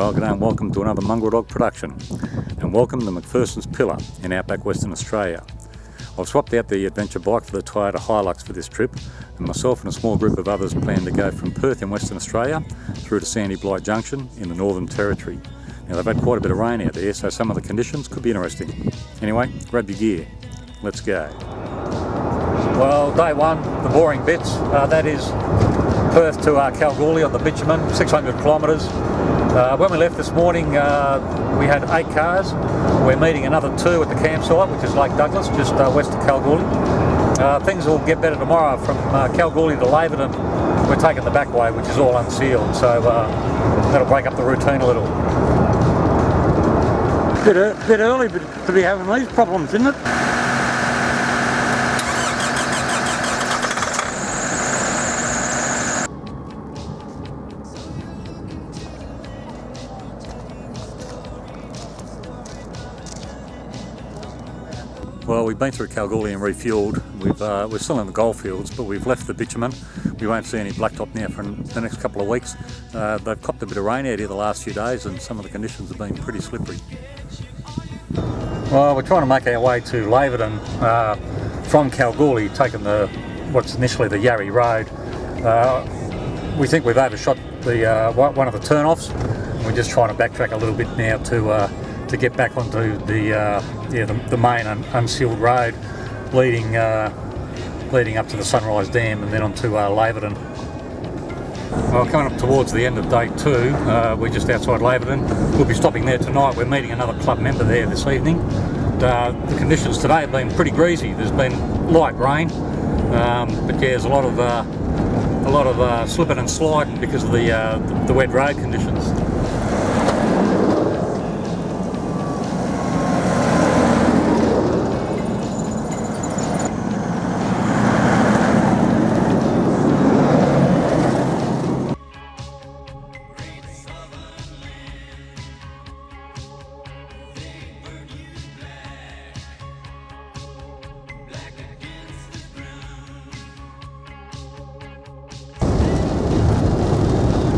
Well, good day and welcome to another Mongrel Dog production, and welcome to McPherson's Pillar in Outback Western Australia. I've swapped out the adventure bike for the Toyota Hilux for this trip, and myself and a small group of others plan to go from Perth in Western Australia through to Sandy Blight Junction in the Northern Territory. Now, they've had quite a bit of rain out there, so some of the conditions could be interesting. Anyway, grab your gear. Let's go. Well, day one, the boring bits, that is Perth to Kalgoorlie on the bitumen, 600 kilometres. When we left this morning, we had 8 cars. We're meeting another 2 at the campsite, which is Lake Douglas, just west of Kalgoorlie. Things will get better tomorrow. From Kalgoorlie to Laverton, we're taking the back way, which is all unsealed, so that'll break up the routine a little. Bit early to be having these problems, isn't it? Well, we've been through Kalgoorlie and refuelled. We're still in the goldfields, but we've left the bitumen. We won't see any blacktop now for the next couple of weeks. They've copped a bit of rain out here the last few days, and some of the conditions have been pretty slippery. Well, we're trying to make our way to Laverton from Kalgoorlie, taking what's initially the Yarrie Road. We think we've overshot one of the turn-offs. We're just trying to backtrack a little bit now to get back onto the main unsealed road leading up to the Sunrise Dam and then onto Laverton. Well, coming up towards the end of day 2, we're just outside Laverton. We'll be stopping there tonight. We're meeting another club member there this evening. The conditions today have been pretty greasy. There's been light rain, but yeah, there's a lot of slipping and sliding because of the wet road conditions.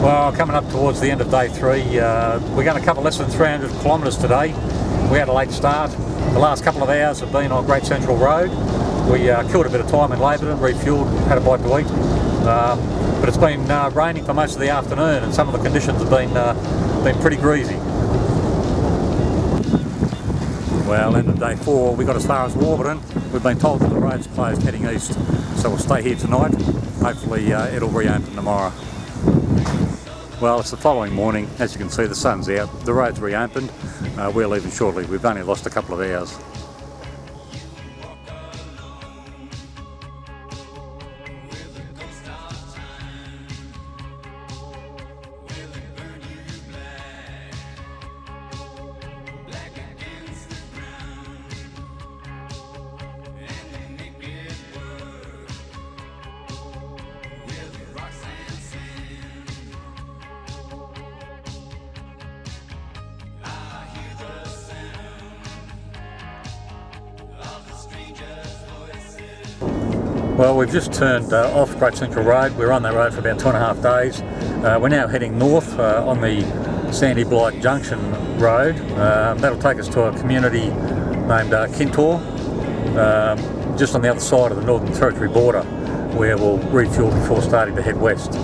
Well, coming up towards the end of day 3, we're going to cover less than 300 kilometres today. We had a late start. The last couple of hours have been on Great Central Road. We killed a bit of time in Laverton, refuelled, had a bite to eat. But it's been raining for most of the afternoon, and some of the conditions have been pretty greasy. Well, end of day 4, we got as far as Warburton. We've been told that the road's closed heading east, so we'll stay here tonight. Hopefully it'll reopen tomorrow. Well, it's the following morning. As you can see, the sun's out, the road's reopened. We're leaving shortly. We've only lost a couple of hours. Well, we've just turned off Great Central Road. We're on that road for about 2.5 days. We're now heading north on the Sandy Blight Junction Road. That'll take us to a community named Kintor, just on the other side of the Northern Territory border, where we'll refuel before starting to head west.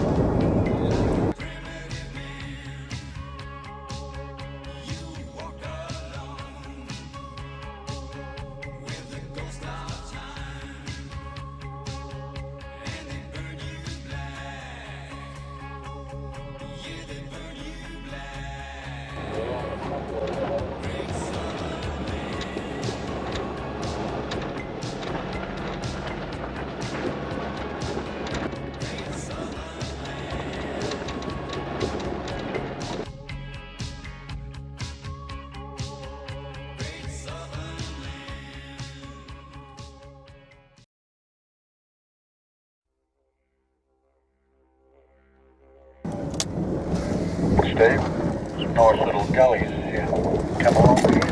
Steve, some nice little gullies here. Come along here.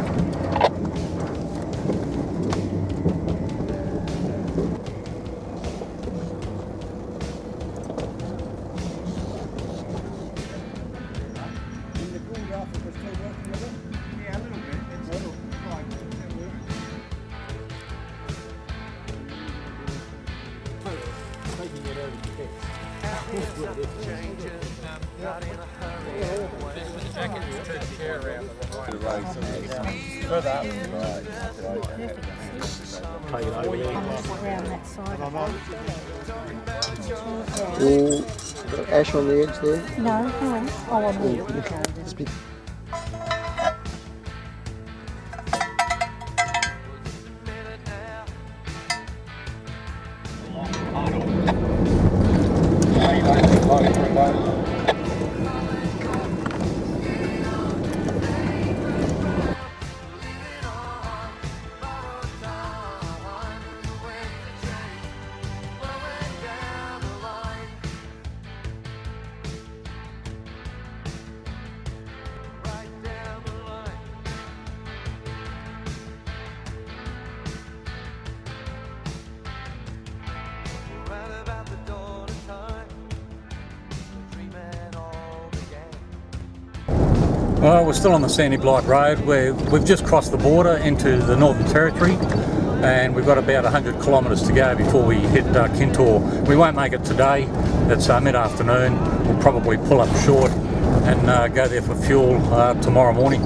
Got ash on the edge there. No, hang on. Oh, on the Well, we're still on the Sandy Blight Road. We've just crossed the border into the Northern Territory, and we've got about 100 kilometres to go before we hit Kintore. We won't make it today. It's mid-afternoon. We'll probably pull up short and go there for fuel tomorrow morning.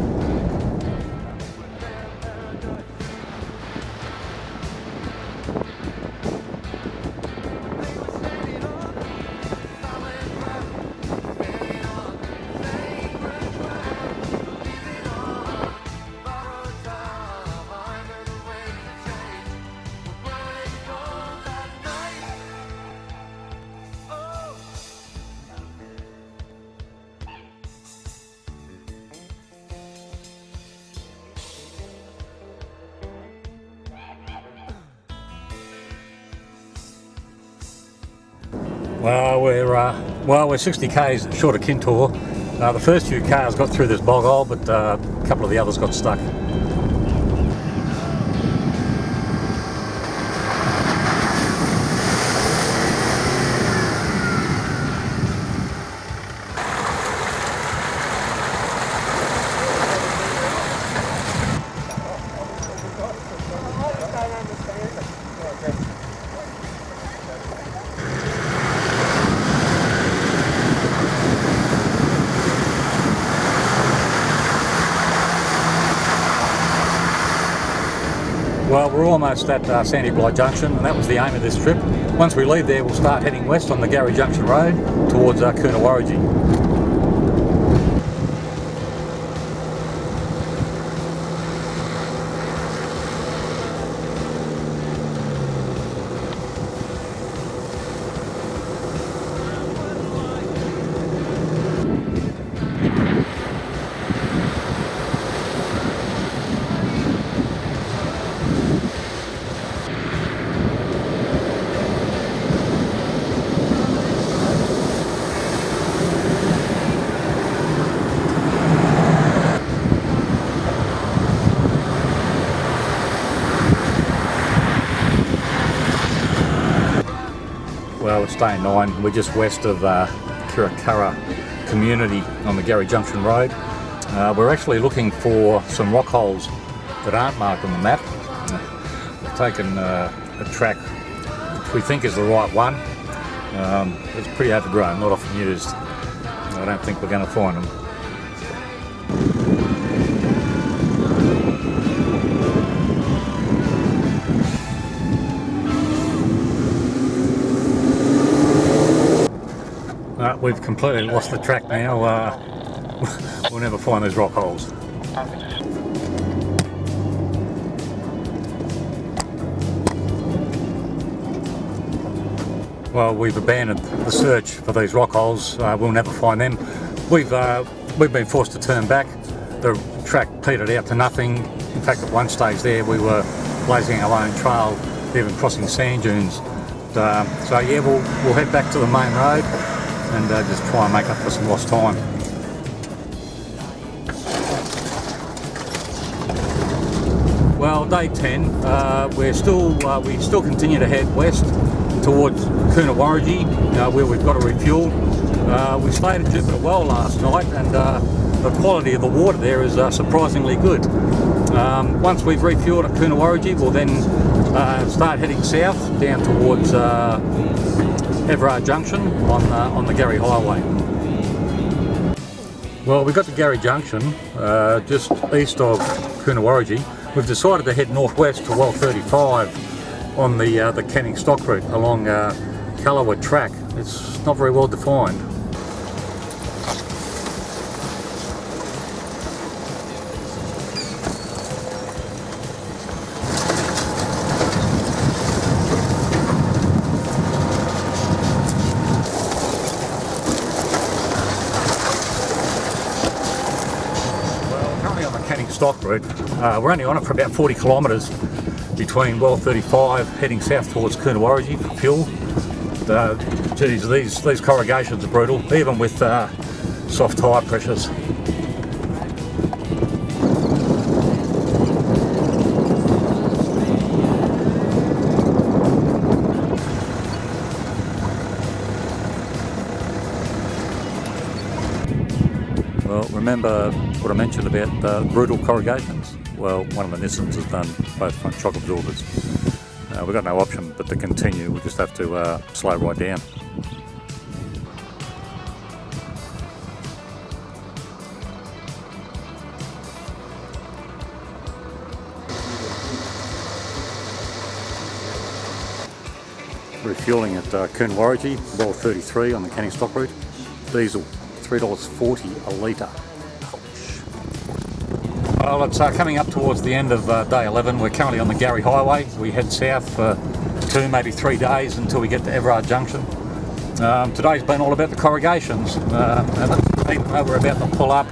We're 60 k's short of Kintore. The first few cars got through this bog hole, but a couple of the others got stuck. Well, we're almost at Sandy Blight Junction, and that was the aim of this trip. Once we leave there, we'll start heading west on the Gary Junction Road towards Carnegie. Well, it's day 9. We're just west of Kirakara community on the Gary Junction Road. We're actually looking for some rock holes that aren't marked on the map. We've taken a track which we think is the right one. It's pretty overgrown, not often used. I don't think we're going to find them. We've completely lost the track now. We'll never find those rock holes. Well, we've abandoned the search for these rock holes. We'll never find them. We've been forced to turn back. The track petered out to nothing. In fact, at one stage there, we were blazing our own trail, even crossing sand dunes. So yeah, we'll head back to the main road and just try and make up for some lost time. Well, day 10, we still continue to head west towards Carnegie, where we've got to refuel. We stayed at Jupiter Well last night, and the quality of the water there is surprisingly good. Once we've refueled at Carnegie, we'll then start heading south down towards Everard Junction on the Gary Highway. Well, we got to Gary Junction, just east of Coonawarrigi. We've decided to head northwest to well 35 on the Canning Stock route along Callowwood track. It's not very well defined. Stock route. We're only on it for about 40 kilometres between well 35 heading south towards Coonawarigi for fuel. Geez, these corrugations are brutal, even with soft tyre pressures. Well, remember what I mentioned about brutal corrugations? Well, one of the Nissans has done both front shock absorbers. We've got no option but to continue, we just have to slow right down. Refuelling at Coonawarigi, well 33 on the Canning Stock route. Diesel, $3.40 a litre. Well, it's coming up towards the end of day 11. We're currently on the Gary Highway. We head south for 2, maybe 3 days until we get to Everard Junction. Today's been all about the corrugations. And even though we're about to pull up,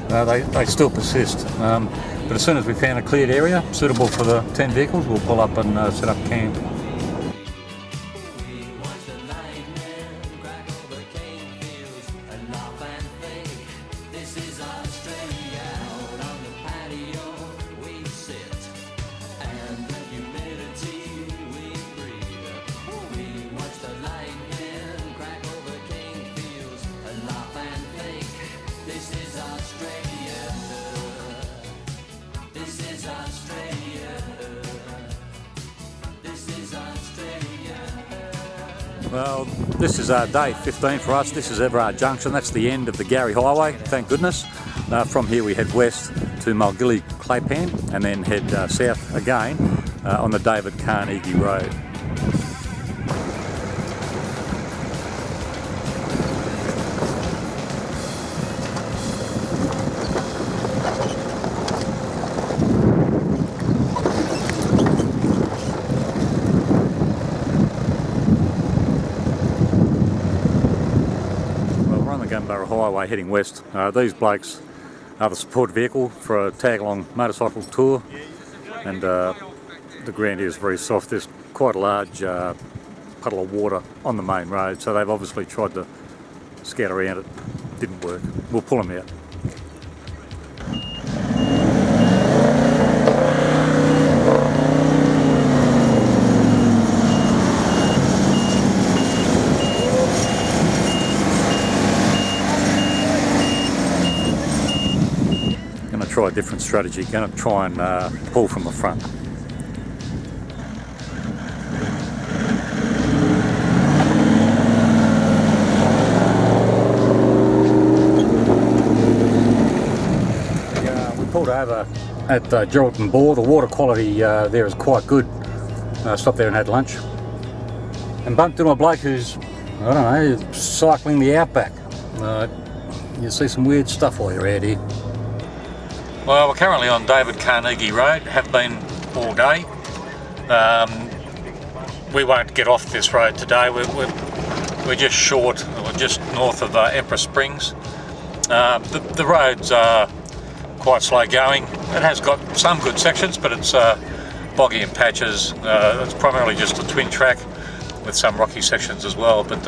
they still persist. But as soon as we found a cleared area suitable for the 10 vehicles, we'll pull up and set up camp. Well, this is day 15 for us. This is Everard Junction. That's the end of the Gary Highway, thank goodness. From here we head west to Mulgilly Claypan and then head south again on the David Carnegie Road. Highway heading west. These blokes are the support vehicle for a tag-along motorcycle tour, and the ground here is very soft. There's quite a large puddle of water on the main road, so they've obviously tried to scout around it. Didn't work. We'll pull them out. Try a different strategy, going to try and pull from the front. We pulled over at Geraldton Bore. The water quality there is quite good. Stopped there and had lunch. And bumped into a bloke who's, I don't know, cycling the Outback. You see some weird stuff while you're out here. Well, we're currently on David Carnegie Road, have been all day. We won't get off this road today. We're just short, we're just north of Empress Springs. The roads are quite slow going. It has got some good sections, but it's boggy in patches. It's primarily just a twin track with some rocky sections as well. But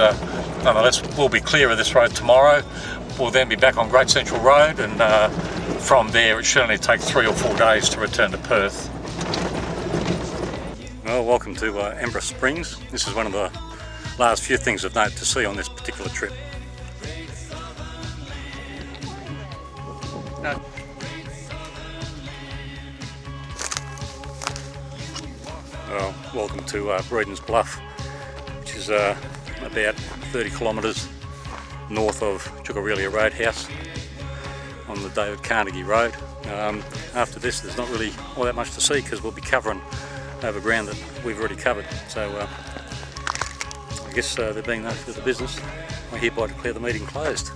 nonetheless, we'll be clear of this road tomorrow. We'll then be back on Great Central Road, and from there it should only take 3 or 4 days to return to Perth. Well, welcome to Empress Springs. This is one of the last few things of note to see on this particular trip. No. Well, welcome to Breeden's Bluff, which is about 30 kilometres north of Chukarelia Roadhouse on the David Carnegie Road. After this there's not really all that much to see because we'll be covering over ground that we've already covered. So I guess there being no further business, I hereby declare the meeting closed.